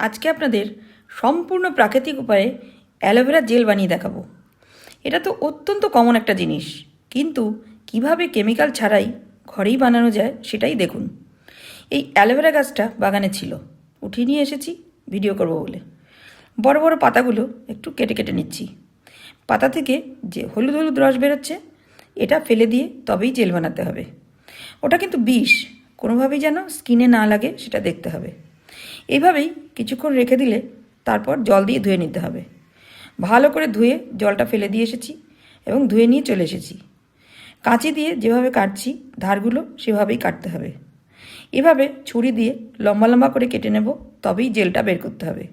আজকে আপনাদের সম্পূর্ণ প্রাকৃতিক উপায়ে অ্যালোভেরা জেল বানিয়ে দেখাবো। এটা তো অত্যন্ত কমন একটা জিনিস, কিন্তু কিভাবে কেমিক্যাল ছাড়াই ঘরেই বানানো যায় সেটাই দেখুন। এই অ্যালোভেরা গাছটা বাগানে ছিল, উঠিয়ে নিয়ে এসেছি ভিডিও করব বলে। বড় বড় পাতাগুলো একটু কেটে কেটে নিচ্ছি। পাতা থেকে যে হলুদ হলুদ রস বেরোচ্ছে, এটা ফেলে দিয়ে তবেই জেল বানাতে হবে। ওটা কিন্তু বিষ, কোনোভাবেই যেন স্কিনে না লাগে সেটা দেখতে হবে। এইভাবেই কিছুক্ষণ রেখে দিলে তারপর জল দিয়ে ধুয়ে নিতে হবে। ভালো করে ধুয়ে জলটা ফেলে দিয়ে এসেছি এবং ধুয়ে নিয়ে চলে এসেছি। কাঁচি দিয়ে যেভাবে কাটছি ধারগুলো সেভাবেই কাটতে হবে। এভাবে ছুরি দিয়ে লম্বা লম্বা করে কেটে নেব, তবেই জেলটা বের করতে হবে।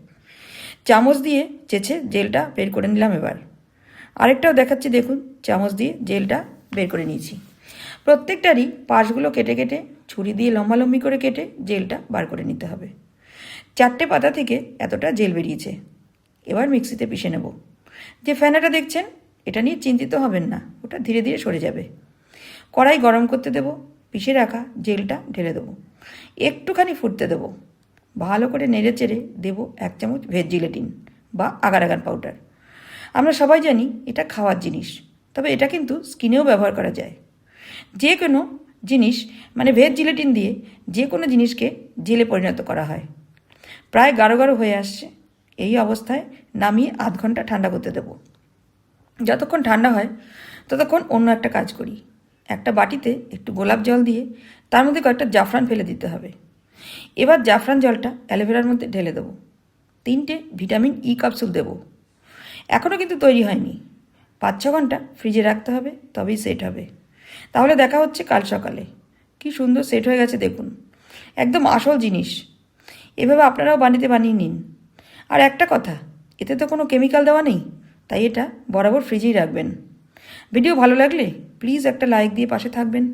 চামচ দিয়ে চেঁচে জেলটা বের করে নিলাম। এবার আরেকটাও দেখাচ্ছি, দেখুন চামচ দিয়ে জেলটা বের করে নিয়েছি। প্রত্যেকটারই পাশগুলো কেটে কেটে ছুরি দিয়ে লম্বালম্বি করে কেটে জেলটা বার করে নিতে হবে। 4টে পাতা থেকে এতটা জেল বেরিয়েছে। এবার মিক্সিতে পিষে নেব। যে ফেনাটা দেখছেন, এটা নিয়ে চিন্তিত হবেন না, ওটা ধীরে ধীরে সরে যাবে। কড়াই গরম করতে দেব, পিষে রাখা জেলটা ঢেলে দেবো, একটুখানি ফুটতে দেবো। ভালো করে নেড়ে চেড়ে দেবো 1 চামচ ভেজ জিলেটিন বা আগার আগার পাউডার। আমরা সবাই জানি এটা খাওয়ার জিনিস, তবে এটা কিন্তু স্কিনেও ব্যবহার করা যায়। যে কোনো জিনিস ভেজ জিলেটিন দিয়ে যে কোনো জিনিসকে জেলে পরিণত করা হয়। প্রায় গাঢ় গাঢ় হয়ে আসছে। এই অবস্থায় নামিয়ে 0.5 ঘন্টা ঠান্ডা করতে দেব। যতক্ষণ ঠান্ডা হয় ততক্ষণ অন্য একটা কাজ করি। একটা বাটিতে একটু গোলাপ জল দিয়ে তার মধ্যে কয়েকটা জাফরান ফেলে দিতে হবে। এবার জাফরান জলটা অ্যালোভেরার মধ্যে ঢেলে দেবো। 3টে ভিটামিন ই ক্যাপসুল দেবো। এখনও কিন্তু তৈরি হয়নি। 5-6 ঘন্টা ফ্রিজে রাখতে হবে, তবেই সেট হবে। তাহলে দেখা হচ্ছে কাল সকালে। কি সুন্দর সেট হয়ে গেছে দেখুন, একদম আসল জিনিস। এভাবে আপনারাও বানিয়ে নিন। আর একটা কথা, এতে তো কোনো কেমিক্যাল দেওয়া নেই, তাই এটা বরাবর ফ্রিজেই রাখবেন। ভিডিও ভালো লাগলে প্লিজ একটা লাইক দিয়ে পাশে থাকবেন।